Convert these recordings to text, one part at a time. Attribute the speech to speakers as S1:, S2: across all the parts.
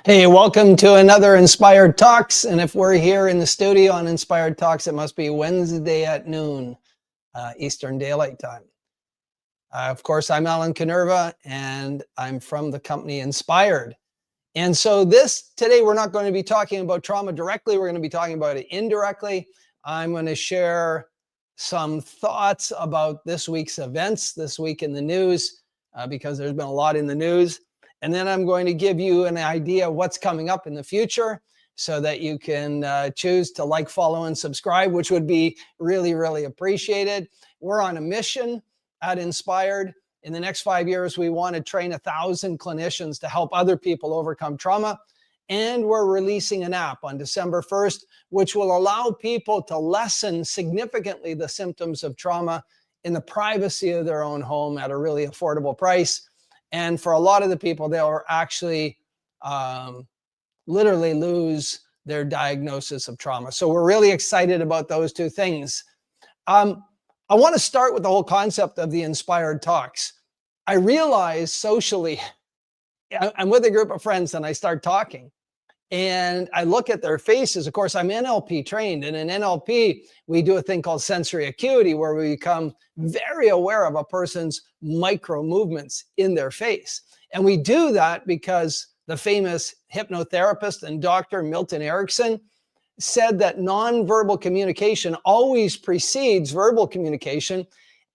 S1: Hey, welcome to another Inspyrd Talks. And if we're here in the studio on Inspyrd Talks, it must be Wednesday at noon, Eastern Daylight Time. Of course, I'm Kanerva, and I'm from the company Inspyrd. And so today, we're not going to be talking about trauma directly. We're going to be talking about it indirectly. I'm going to share some thoughts about this week's events, this week in the news, because there's been a lot in the news. And then I'm going to give you an idea of what's coming up in the future so that you can choose to like, follow, and subscribe, which would be really, really appreciated. We're on a mission at Inspyrd. In the next 5 years, we want to train 1,000 clinicians to help other people overcome trauma. And we're releasing an app on December 1st, which will allow people to lessen significantly the symptoms of trauma in the privacy of their own home at a really affordable price. And for a lot of the people, they'll actually literally lose their diagnosis of trauma. So we're really excited about those two things. I want to start with the whole concept of the Inspyrd Talks. I realize socially, I'm with a group of friends and I start talking. And I look at their faces. Of course, I'm NLP trained. And in NLP, we do a thing called sensory acuity, where we become very aware of a person's micro movements in their face. And we do that because the famous hypnotherapist and doctor Milton Erickson said that nonverbal communication always precedes verbal communication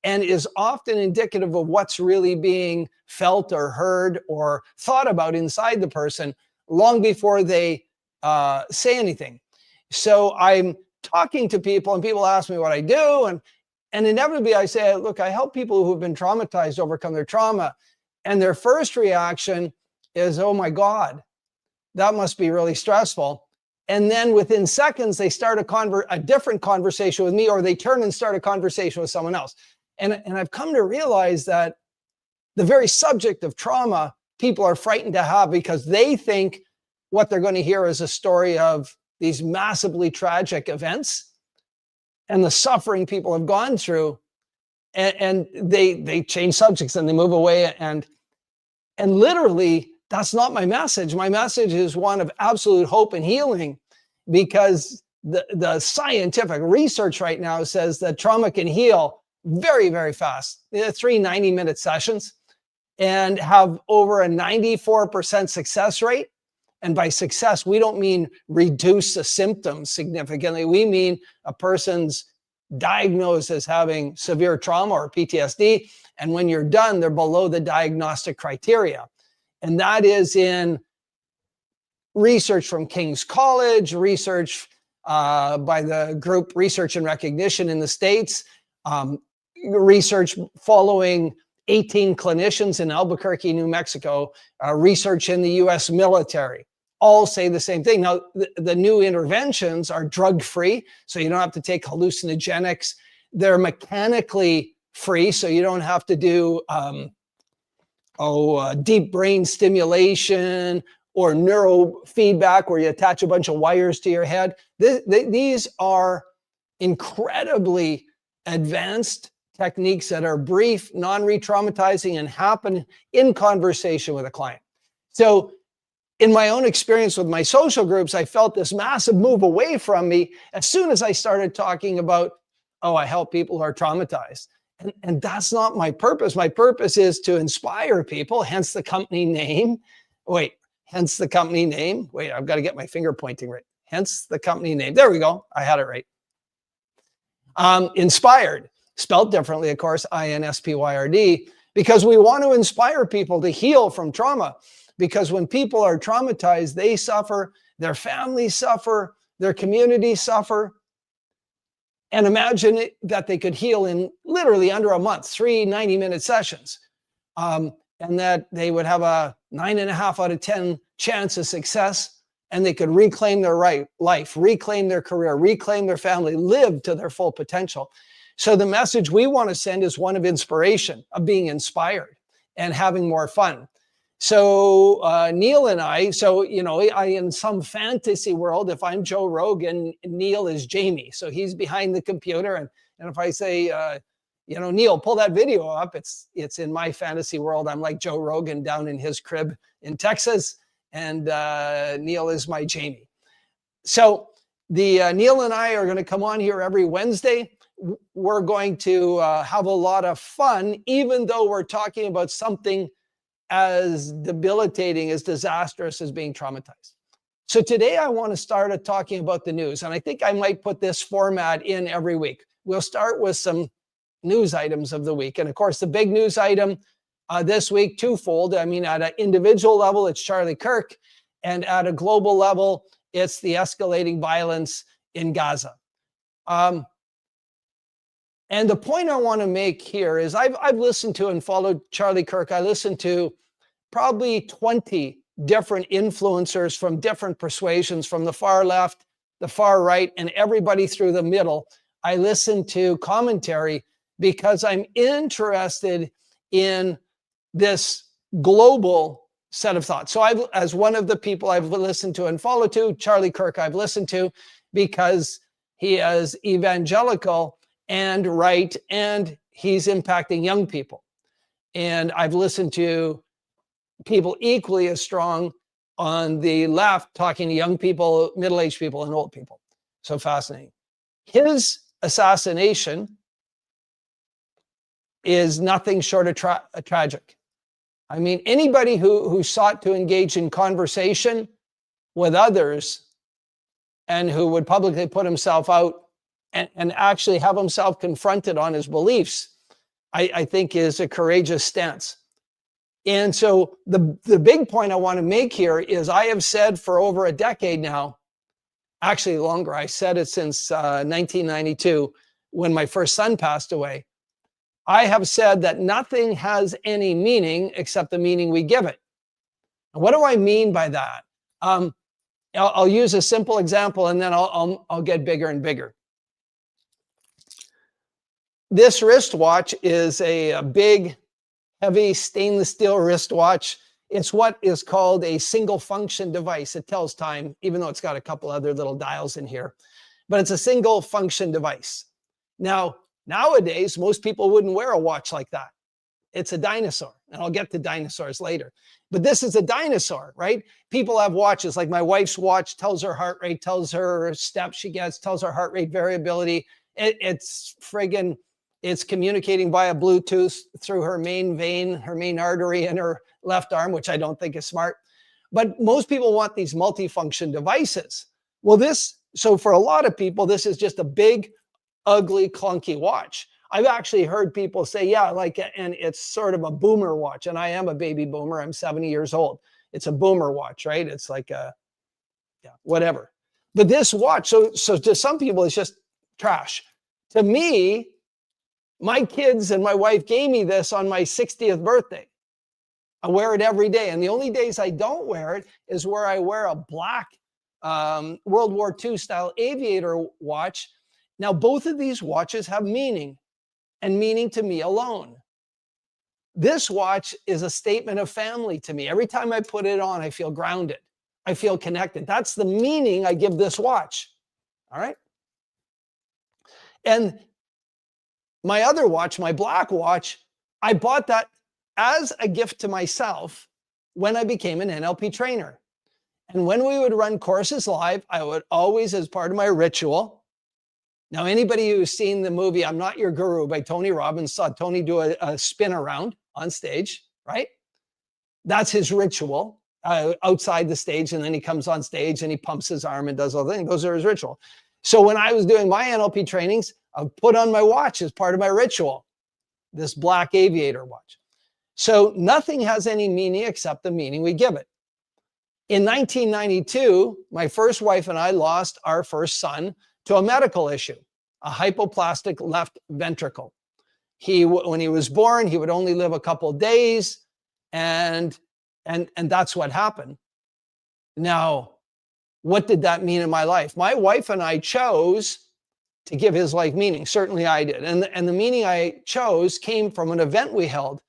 S1: and is often indicative of what's really being felt or heard or thought about inside the person long before they say anything. So I'm talking to people and people ask me what I do. And inevitably I say, look, I help people who've been traumatized overcome their trauma. And their first reaction is, oh my God, that must be really stressful. And then within seconds, they start a different conversation with me, or they turn and start a conversation with someone else. And I've come to realize that the very subject of trauma, people are frightened to have, because they think what they're going to hear is a story of these massively tragic events and the suffering people have gone through. And they change subjects and they move away. And literally, that's not my message. My message is one of absolute hope and healing, because the scientific research right now says that trauma can heal very, very fast. 3 90-minute sessions and have over a 94% success rate. And by success, we don't mean reduce the symptoms significantly. We mean a person's diagnosed as having severe trauma or PTSD. And when you're done, they're below the diagnostic criteria. And that is in research from King's College, research by the group Research and Recognition in the States, research following 18 clinicians in Albuquerque, New Mexico, research in the US military, all say the same thing. Now, the new interventions are drug-free, so you don't have to take hallucinogenics. They're mechanically free, so you don't have to do deep brain stimulation or neurofeedback where you attach a bunch of wires to your head. These are incredibly advanced techniques that are brief, non-re-traumatizing, and happen in conversation with a client. So in my own experience with my social groups, I felt this massive move away from me as soon as I started talking about, I help people who are traumatized. And that's not my purpose. My purpose is to inspire people, hence the company name. Hence the company name. I've got to get my finger pointing right. Hence the company name. There we go. I had it right. Inspyrd. Spelled differently, of course, Inspyrd, because we want to inspire people to heal from trauma. Because when people are traumatized, they suffer, their families suffer, their communities suffer. And imagine that they could heal in literally under a month, 3 90-minute sessions, and that they would have a 9.5 out of 10 chance of success, and they could reclaim their life, reclaim their career, reclaim their family, live to their full potential. So the message we want to send is one of inspiration, of being inspired and having more fun. So Neil and I, in some fantasy world, if I'm Joe Rogan, Neil is Jamie. So he's behind the computer. And if I say, Neil, pull that video up, it's in my fantasy world. I'm like Joe Rogan down in his crib in Texas. and Neil is my Jamie. So Neil and I are going to come on here every Wednesday. We're going to have a lot of fun, even though we're talking about something as debilitating, as disastrous as being traumatized. So today I want to start talking about the news, and I think I might put this format in every week. We'll start with some news items of the week. And of course, the big news item this week, twofold. I mean, at an individual level, it's Charlie Kirk, and at a global level, it's the escalating violence in Gaza. And the point I want to make here is I've listened to and followed Charlie Kirk. I listened to probably 20 different influencers from different persuasions, from the far left, the far right, and everybody through the middle. I listen to commentary because I'm interested in this global set of thoughts. So as one of the people I've listened to and followed to, Charlie Kirk I've listened to because he is evangelical and right, and he's impacting young people. And I've listened to people equally as strong on the left talking to young people, middle-aged people, and old people. So fascinating. His assassination is nothing short of tragic. I mean, anybody who sought to engage in conversation with others and who would publicly put himself out and actually have himself confronted on his beliefs, I think is a courageous stance. And so the big point I want to make here is I have said for over a decade now, actually longer, I said it since 1992 when my first son passed away. I have said that nothing has any meaning except the meaning we give it. And what do I mean by that? I'll use a simple example and then I'll get bigger and bigger. This wristwatch is a big, heavy stainless steel wristwatch. It's what is called a single function device. It tells time, even though it's got a couple other little dials in here, but it's a single function device. Now, nowadays, most people wouldn't wear a watch like that. It's a dinosaur, and I'll get to dinosaurs later. But this is a dinosaur, right? People have watches, like my wife's watch tells her heart rate, tells her steps she gets, tells her heart rate variability. It's communicating via Bluetooth through her main vein, her main artery in her left arm, which I don't think is smart. But most people want these multifunction devices. Well, so for a lot of people, this is just a big, ugly, clunky watch. I've actually heard people say, yeah, and it's sort of a boomer watch. And I am a baby boomer. I'm 70 years old. It's a boomer watch, right? It's like whatever. But this watch, so to some people, it's just trash. To me, my kids and my wife gave me this on my 60th birthday. I wear it every day. And the only days I don't wear it is where I wear a black World War II style aviator watch. Now, both of these watches have meaning, and meaning to me alone. This watch is a statement of family to me. Every time I put it on, I feel grounded. I feel connected. That's the meaning I give this watch. All right? And my other watch, my black watch, I bought that as a gift to myself when I became an NLP trainer. And when we would run courses live, I would always, as part of my ritual. Now, anybody who's seen the movie I'm Not Your Guru by Tony Robbins saw Tony do a spin around on stage, right? That's his ritual outside the stage. And then he comes on stage and he pumps his arm and does all the things. Those are his ritual. So when I was doing my NLP trainings, I put on my watch as part of my ritual, this black aviator watch. So nothing has any meaning except the meaning we give it. In 1992, my first wife and I lost our first son to a medical issue, a hypoplastic left ventricle. When he was born, he would only live a couple of days, and that's what happened. Now, what did that mean in my life? My wife and I chose to give his life meaning. Certainly I did. And the meaning I chose came from an event we held.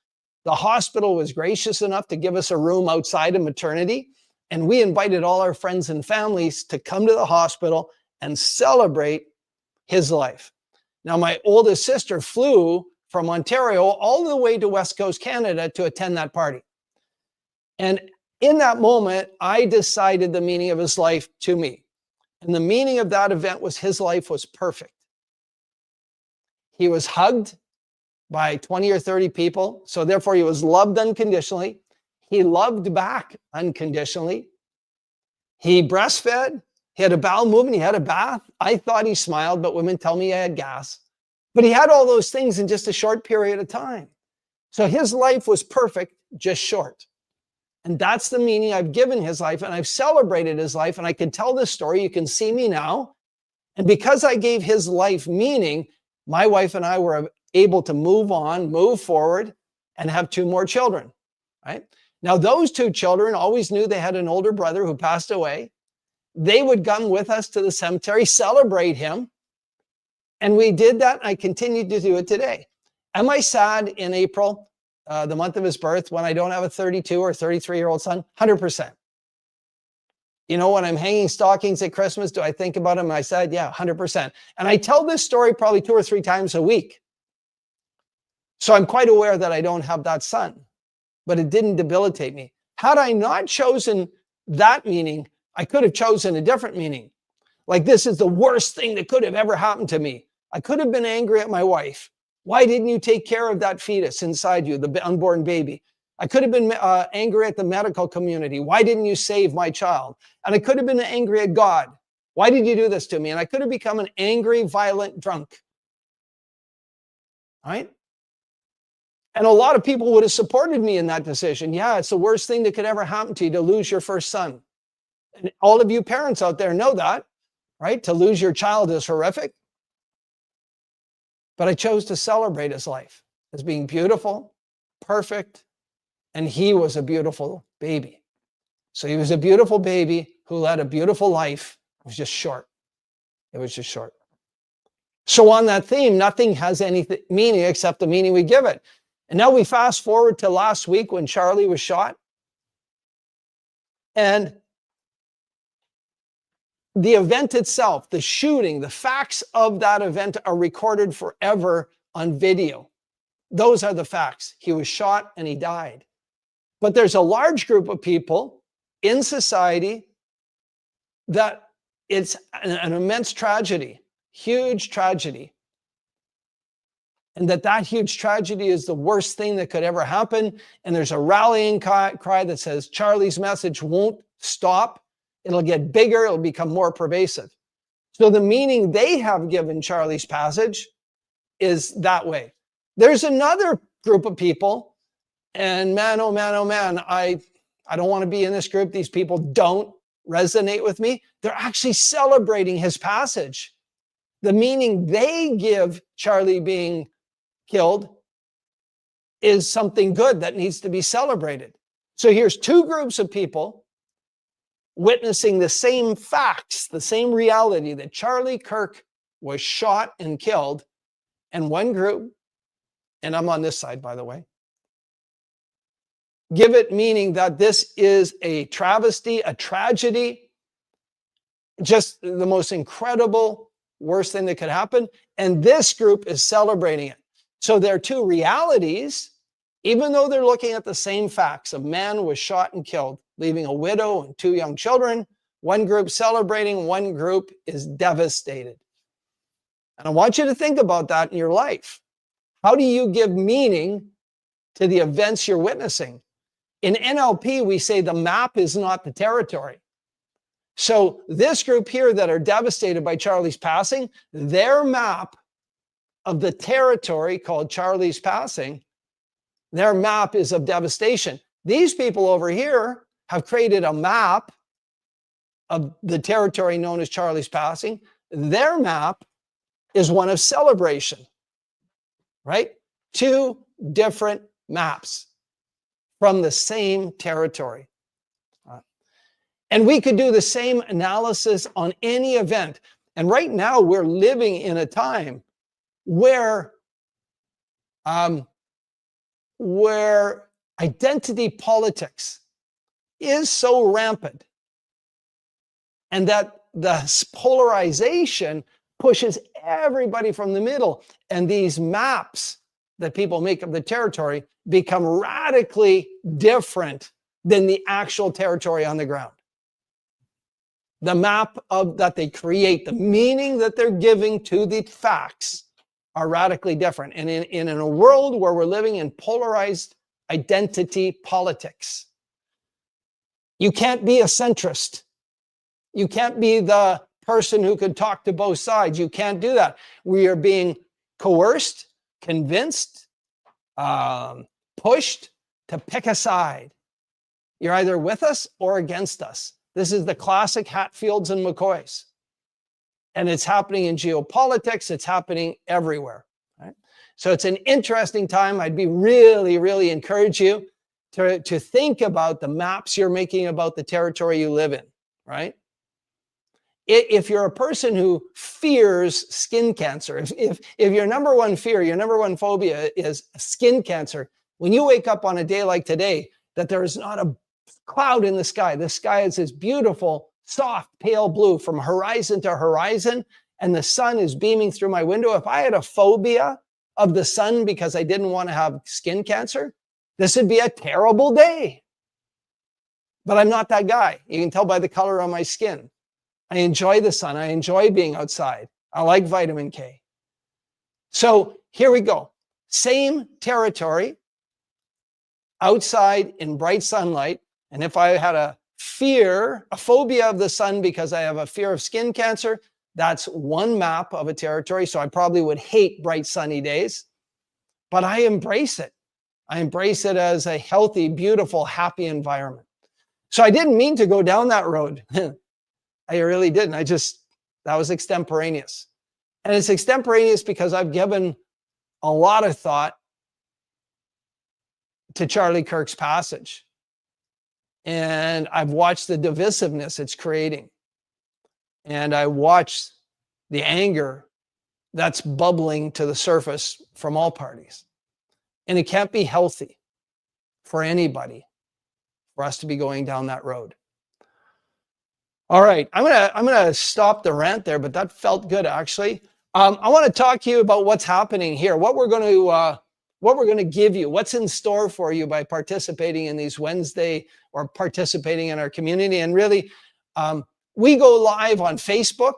S1: The hospital was gracious enough to give us a room outside of maternity, and we invited all our friends and families to come to the hospital and celebrate his life. Now, my oldest sister flew from Ontario all the way to West Coast Canada to attend that party. And In that moment, I decided the meaning of his life to me. And the meaning of that event was his life was perfect. He was hugged by 20 or 30 people. So therefore, he was loved unconditionally. He loved back unconditionally. He breastfed. He had a bowel movement. He had a bath. I thought he smiled, but women tell me I had gas. But he had all those things in just a short period of time. So his life was perfect, just short. And that's the meaning I've given his life, and I've celebrated his life, and I can tell this story. You can see me now. And because I gave his life meaning, my wife and I were able to move on, move forward, and have 2 more children, right? Now, those 2 children always knew they had an older brother who passed away. They would come with us to the cemetery, celebrate him. And we did that. And I continue to do it today. Am I sad in April, the month of his birth, when I don't have a 32 or 33-year-old son? 100%. You know, when I'm hanging stockings at Christmas, do I think about him? And I said, yeah, 100%. And I tell this story probably 2 or 3 times a week. So I'm quite aware that I don't have that son, but it didn't debilitate me. Had I not chosen that meaning, I could have chosen a different meaning. Like, this is the worst thing that could have ever happened to me. I could have been angry at my wife. Why didn't you take care of that fetus inside you, the unborn baby? I could have been angry at the medical community. Why didn't you save my child? And I could have been angry at God. Why did you do this to me? And I could have become an angry, violent drunk. All right? And a lot of people would have supported me in that decision. Yeah, it's the worst thing that could ever happen to you to lose your first son. And all of you parents out there know that, right? To lose your child is horrific. But I chose to celebrate his life as being beautiful, perfect, and he was a beautiful baby. So he was a beautiful baby who led a beautiful life. It was just short. It was just short. So on that theme, nothing has any meaning except the meaning we give it. And now we fast forward to last week when Charlie was shot. And the event itself, the shooting, the facts of that event are recorded forever on video. Those are the facts. He was shot and he died. But there's a large group of people in society that it's an immense tragedy, huge tragedy. And that huge tragedy is the worst thing that could ever happen. And there's a rallying cry that says, Charlie's message won't stop. It'll get bigger. It'll become more pervasive. So the meaning they have given Charlie's passage is that way. There's another group of people, and man, oh man, I don't want to be in this group. These people don't resonate with me. They're actually celebrating his passage. The meaning they give Charlie being killed is something good that needs to be celebrated. So here's 2 groups of people witnessing the same facts, the same reality that Charlie Kirk was shot and killed. And one group, and I'm on this side, by the way, give it meaning that this is a travesty, a tragedy, just the most incredible, worst thing that could happen. And this group is celebrating it. So there are 2 realities, even though they're looking at the same facts. A man was shot and killed, leaving a widow and 2 young children. One group celebrating, one group is devastated. And I want you to think about that in your life. How do you give meaning to the events you're witnessing? In NLP, we say the map is not the territory. So this group here that are devastated by Charlie's passing, their map of the territory called Charlie's passing, their map is of devastation. These people over here have created a map of the territory known as Charlie's passing. Their map is one of celebration, right? 2 different maps from the same territory. And we could do the same analysis on any event. And right now we're living in a time where identity politics is so rampant, and that the polarization pushes everybody from the middle, and these maps that people make of the territory become radically different than the actual territory on the ground. The map that they create, the meaning that they're giving to the facts are radically different. And in a world where we're living in polarized identity politics, you can't be a centrist. You can't be the person who could talk to both sides. You can't do that. We are being coerced, convinced, pushed to pick a side. You're either with us or against us. This is the classic Hatfields and McCoys. And it's happening in geopolitics. It's happening everywhere. Right? So it's an interesting time. I'd be really encourage you to think about the maps you're making about the territory you live in, right? If you're a person who fears skin cancer, if your number one fear, your number one phobia is skin cancer, when you wake up on a day like today, that there is not a cloud in the sky is this beautiful, soft, pale blue from horizon to horizon, and the sun is beaming through my window. If I had a phobia of the sun because I didn't want to have skin cancer, this would be a terrible day. But I'm not that guy. You can tell by the color on my skin. I enjoy the sun. I enjoy being outside. I like vitamin K. So here we go. Same territory, outside in bright sunlight. And if I had a phobia of the sun because I have a fear of skin cancer, that's one map of a territory. So I probably would hate bright sunny days, but I embrace it. I embrace it as a healthy, beautiful, happy environment. So I didn't mean to go down that road. I really didn't. That was extemporaneous. And it's extemporaneous because I've given a lot of thought to Charlie Kirk's passage. And I've watched the divisiveness it's creating. And I watched the anger that's bubbling to the surface from all parties. And it can't be healthy for anybody for us to be going down that road. All right, I'm gonna stop the rant there, but that felt good actually. I want to talk to you about what's happening here, what we're going to give you, what's in store for you by participating in these Wednesday or participating in our community. And really, we go live on Facebook,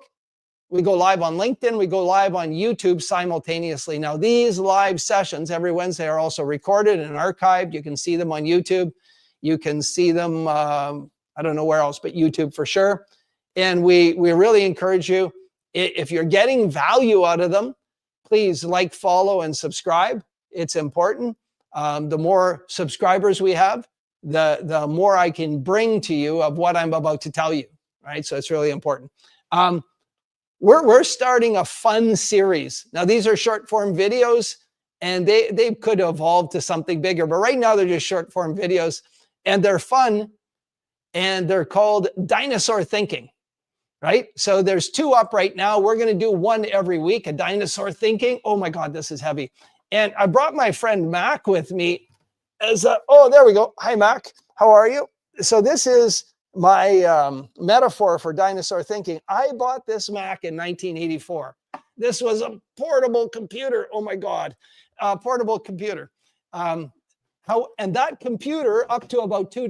S1: we go live on LinkedIn, we go live on YouTube simultaneously. Now, these live sessions every Wednesday are also recorded and archived. You can see them on YouTube. You can see them, I don't know where else, but YouTube for sure. And we really encourage you, if you're getting value out of them, please like, follow, and subscribe. It's important. The more subscribers we have, the more I can bring to you of what I'm about to tell you, right? So it's really important. We're starting a fun series. Now, these are short form videos, and they could evolve to something bigger, but right now they're just short form videos, and they're fun, and they're called Dinosaur Thinking, right? So there's 2 up right now. We're going to do 1 every week, a Dinosaur Thinking. Oh my God, this is heavy. And I brought my friend Mac with me as oh, there we go. Hi, Mac. How are you? So this is my metaphor for dinosaur thinking. I bought this Mac in 1984. This was a portable computer. Oh my God, portable computer. And that computer up to about 2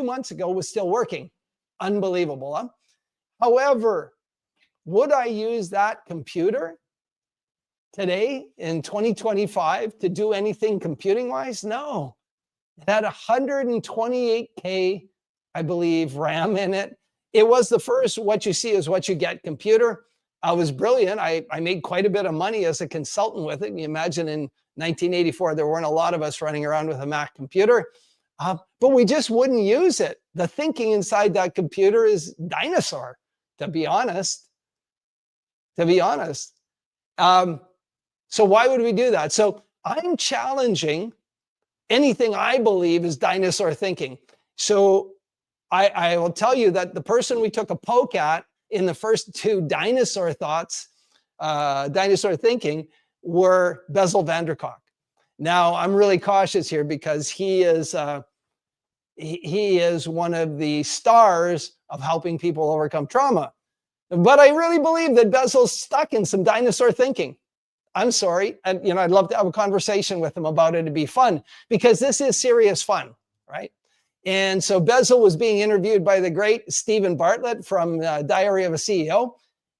S1: months ago was still working. Unbelievable, huh? However, would I use that computer today in 2025 to do anything computing wise? No. It had 128K, I believe, RAM in it. It was the first what you see is what you get computer. I was brilliant. I made quite a bit of money as a consultant with it. And you imagine in 1984, there weren't a lot of us running around with a Mac computer, but we just wouldn't use it. The thinking inside that computer is dinosaur, to be honest. So why would we do that? So I'm challenging anything I believe is dinosaur thinking. So I will tell you that the person we took a poke at in the first 2 dinosaur thoughts, dinosaur thinking, were Bessel van der Kolk. Now, I'm really cautious here because he is one of the stars of helping people overcome trauma. But I really believe that Bessel's stuck in some dinosaur thinking. I'm sorry. And, I'd love to have a conversation with him about it. It'd be fun because this is serious fun. right? And so Bezel was being interviewed by the great Stephen Bartlett from Diary of a CEO.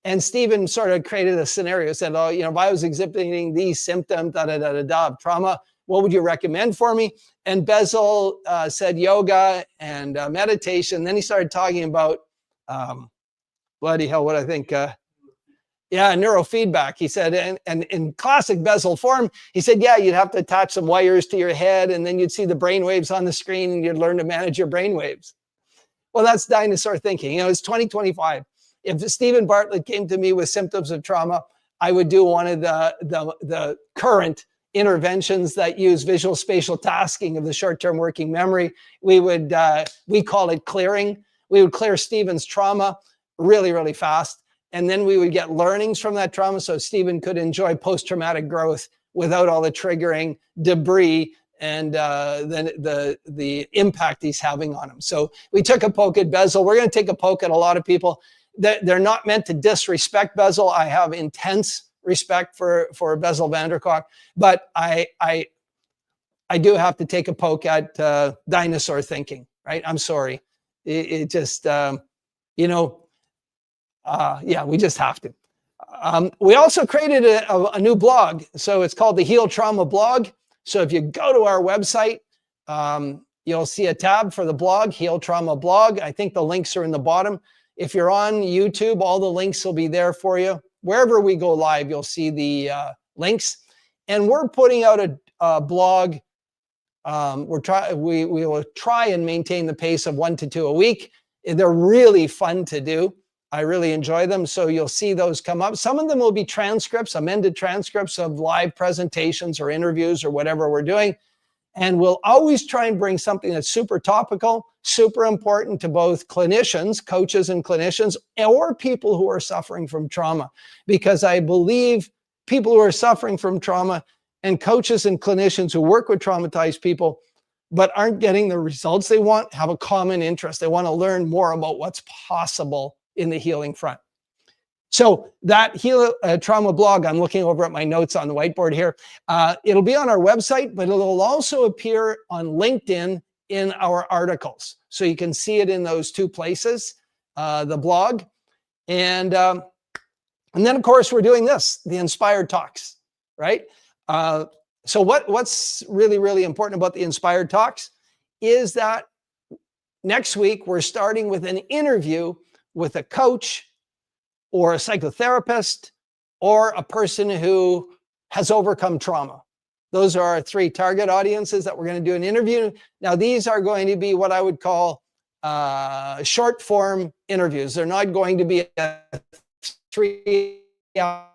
S1: And Stephen sort of created a scenario, said, oh, if I was exhibiting these symptoms, of trauma, what would you recommend for me? And Bezel said yoga and meditation. Then he started talking about, bloody hell, what I think, neurofeedback. He said, and in classic Bezel form, he said, yeah, you'd have to attach some wires to your head, and then you'd see the brain waves on the screen, and you'd learn to manage your brain waves. Well, that's dinosaur thinking. It's 2025. If Stephen Bartlett came to me with symptoms of trauma, I would do one of the current interventions that use visual spatial tasking of the short-term working memory. We call it clearing. We would clear Stephen's trauma really, really fast. And then we would get learnings from that trauma so Stephen could enjoy post-traumatic growth without all the triggering debris and the impact he's having on him. So we took a poke at Bezel. We're going to take a poke at a lot of people. They're not meant to disrespect Bezel. I have intense respect for Bezel van der Kolk, but I do have to take a poke at dinosaur thinking, right? I'm sorry. It just, we just have to. We also created a new blog. So it's called the Heal Trauma blog. So if you go to our website, you'll see a tab for the blog, Heal Trauma blog. I think the links are in the bottom. If you're on YouTube, all the links will be there for you. Wherever we go live, you'll see the links. And we're putting out a blog. We will try and maintain the pace of 1 to 2 a week. They're really fun to do. I really enjoy them. So you'll see those come up. Some of them will be transcripts, amended transcripts of live presentations or interviews or whatever we're doing. And we'll always try and bring something that's super topical, super important to both clinicians, coaches and clinicians, or people who are suffering from trauma. Because I believe people who are suffering from trauma and coaches and clinicians who work with traumatized people but aren't getting the results they want have a common interest. They want to learn more about what's possible in the healing front. So that Heal Trauma blog, I'm looking over at my notes on the whiteboard here. It'll be on our website, but it'll also appear on LinkedIn in our articles. So you can see it in those two places, the blog. And then, of course, we're doing this, the Inspyrd Talks, right? So what's really, really important about the Inspyrd Talks is that next week, we're starting with an interview with a coach or a psychotherapist or a person who has overcome trauma. Those are our 3 target audiences that we're going to do an interview. Now, these are going to be what I would call short form interviews. They're not going to be a 3-hour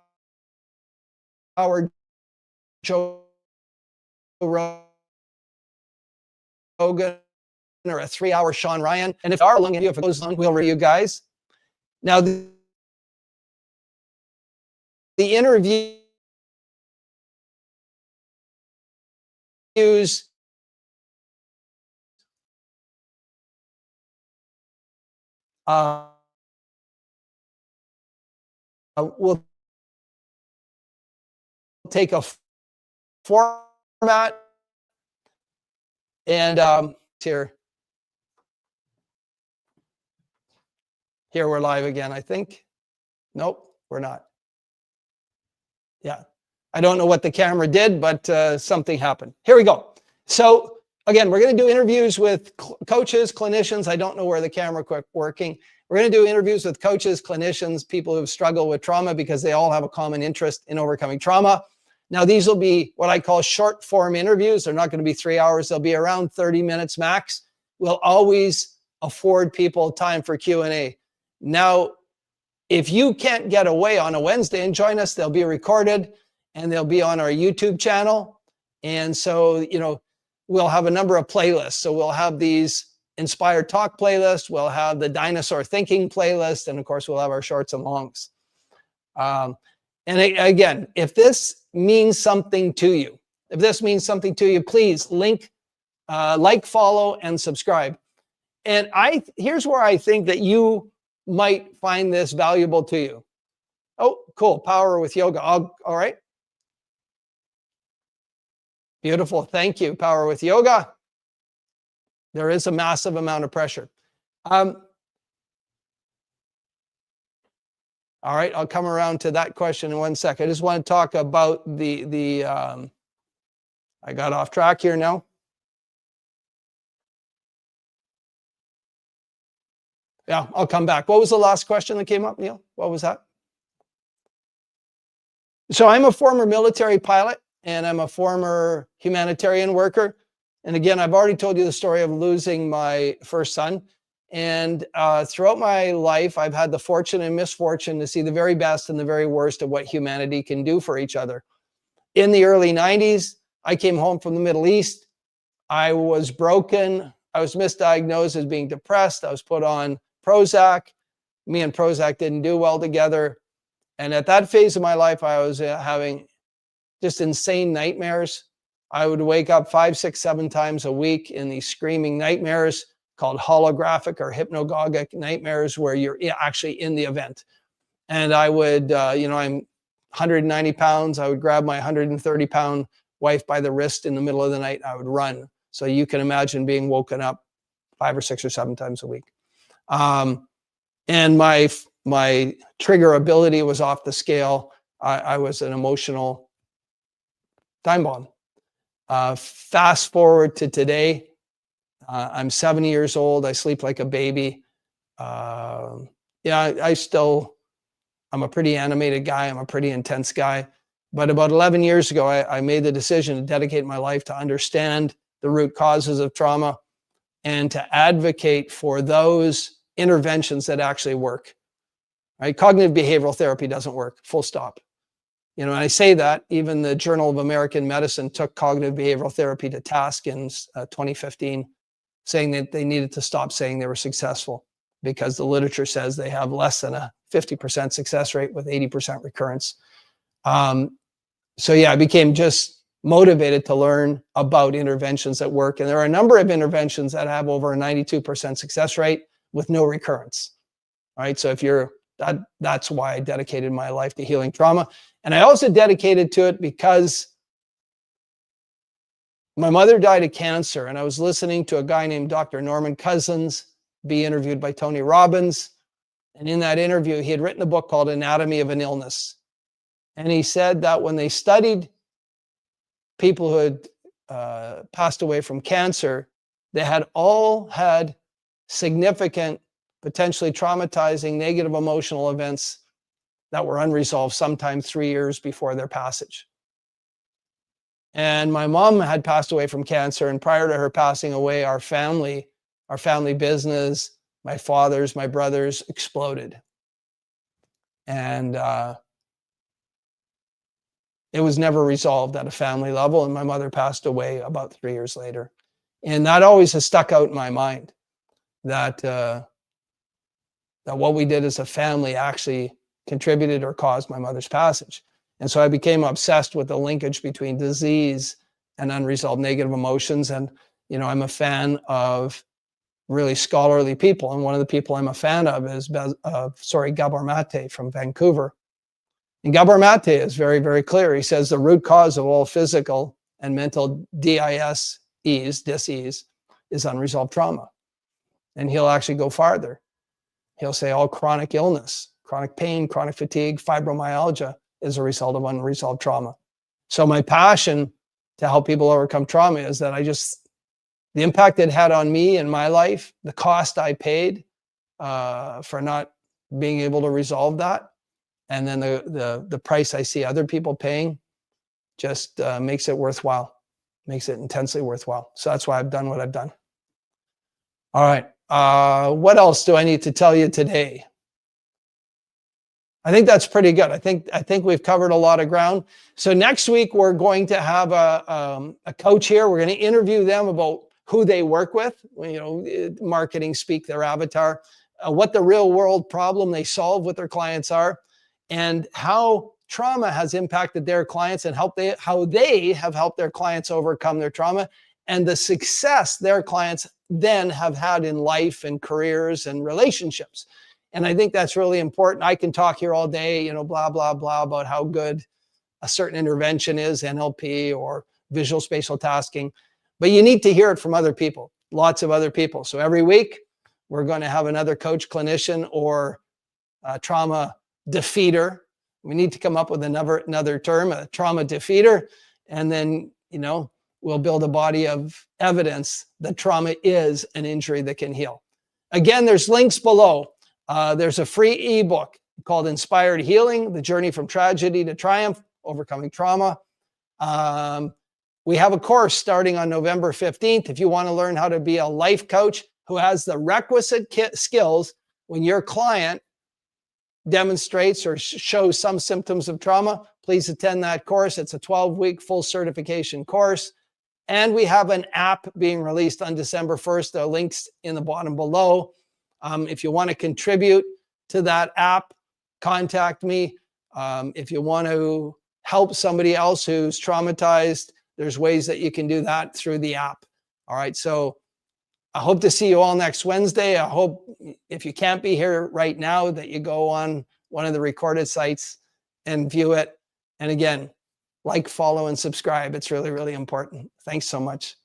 S1: Joe Rogan or a 3-hour Sean Ryan. And if it goes long, we'll review you guys. Now, the interviews will take a format and here we're live again, I think. Nope, we're not. Yeah, I don't know what the camera did, but something happened. Here we go. So again, we're going to do interviews with coaches, clinicians. I don't know where the camera quit working. We're going to do interviews with coaches, clinicians, people who've struggled with trauma because they all have a common interest in overcoming trauma. Now, these will be what I call short form interviews. They're not going to be 3 hours. They'll be around 30 minutes max. We'll always afford people time for Q&A. Now, if you can't get away on a Wednesday and join us, they'll be recorded and they'll be on our YouTube channel. And so, we'll have a number of playlists. So we'll have these Inspyrd Talk playlists. We'll have the Dinosaur Thinking playlist. And of course, we'll have our shorts and longs. And again, if this means something to you, please link, like, follow, and subscribe. And here's where I think that you might find this valuable to you. Oh, cool. Power with yoga. All right. Beautiful. Thank you. Power with yoga. There is a massive amount of pressure. All right, I'll come around to that question in 1 sec. I just want to talk about I got off track here now. Yeah, I'll come back. What was the last question that came up, Neil? What was that? So I'm a former military pilot and I'm a former humanitarian worker. And again, I've already told you the story of losing my first son. And throughout my life, I've had the fortune and misfortune to see the very best and the very worst of what humanity can do for each other. In the early 90s, I came home from the Middle East. I was broken. I was misdiagnosed as being depressed. I was put on Prozac. Me and Prozac didn't do well together. And at that phase of my life, I was having just insane nightmares. I would wake up 5, 6, 7 times a week in these screaming nightmares called holographic or hypnagogic nightmares, where you're actually in the event. And I would, I'm 190 pounds. I would grab my 130-pound wife by the wrist in the middle of the night. I would run. So you can imagine being woken up 5 or 6 or 7 times a week. And my trigger ability was off the scale. I was an emotional time bomb. Fast forward to today. I'm 70 years old. I sleep like a baby. I'm a pretty animated guy. I'm a pretty intense guy. But about 11 years ago, I made the decision to dedicate my life to understand the root causes of trauma and to advocate for those interventions that actually work. Right? Cognitive behavioral therapy doesn't work, full stop. And I say that, even the Journal of American Medicine took cognitive behavioral therapy to task in 2015, saying that they needed to stop saying they were successful because the literature says they have less than a 50% success rate with 80% recurrence. I became just motivated to learn about interventions that work. And there are a number of interventions that have over a 92% success rate with no recurrence. All right. So that's why I dedicated my life to healing trauma. And I also dedicated to it because my mother died of cancer, and I was listening to a guy named Dr. Norman Cousins be interviewed by Tony Robbins. And in that interview, he had written a book called Anatomy of an Illness. And he said that when they studied people who had passed away from cancer, they had all had significant, potentially traumatizing, negative emotional events that were unresolved sometime 3 years before their passage. And my mom had passed away from cancer, and prior to her passing away, our family business, my father's, my brother's, exploded. And it was never resolved at a family level, and my mother passed away about 3 years later. And that always has stuck out in my mind, that what we did as a family actually contributed or caused my mother's passage. And so I became obsessed with the linkage between disease and unresolved negative emotions. And, I'm a fan of really scholarly people. And one of the people I'm a fan of is Gabor Mate from Vancouver. And Gabor Mate is very, very clear. He says the root cause of all physical and mental dis-ease is unresolved trauma. And he'll actually go farther. He'll say all chronic illness, chronic pain, chronic fatigue, fibromyalgia is a result of unresolved trauma. So my passion to help people overcome trauma is that the impact it had on me in my life, the cost I paid for not being able to resolve that, and then the price I see other people paying just makes it worthwhile, makes it intensely worthwhile. So that's why I've done what I've done. All right. What else do I need to tell you today? I think that's pretty good. I think we've covered a lot of ground. So next week we're going to have a coach here. We're going to interview them about who they work with, marketing speak, their avatar, what the real world problem they solve with their clients are, and how trauma has impacted their clients and how they have helped their clients overcome their trauma, and the success their clients then have had in life and careers and relationships. And I think that's really important. I can talk here all day, blah, blah, blah, about how good a certain intervention is, NLP or visual spatial tasking, but you need to hear it from other people. lots of other people. So every week, we're going to have another coach, clinician, or trauma defeater. We need to come up with another term, a trauma defeater. And then, we'll build a body of evidence that trauma is an injury that can heal. Again, there's links below. There's a free ebook called Inspyrd Healing, The Journey from Tragedy to Triumph, Overcoming Trauma. We have a course starting on November 15th. If you want to learn how to be a life coach who has the requisite skills when your client demonstrates or shows some symptoms of trauma, please attend that course. It's a 12-week full certification course. And we have an app being released on December 1st. There are links in the bottom below. If you want to contribute to that app, contact me. If you want to help somebody else who's traumatized, there's ways that you can do that through the app. All right, so I hope to see you all next Wednesday. I hope if you can't be here right now that you go on one of the recorded sites and view it. And again, like, follow, and subscribe. It's really, really important. Thanks so much.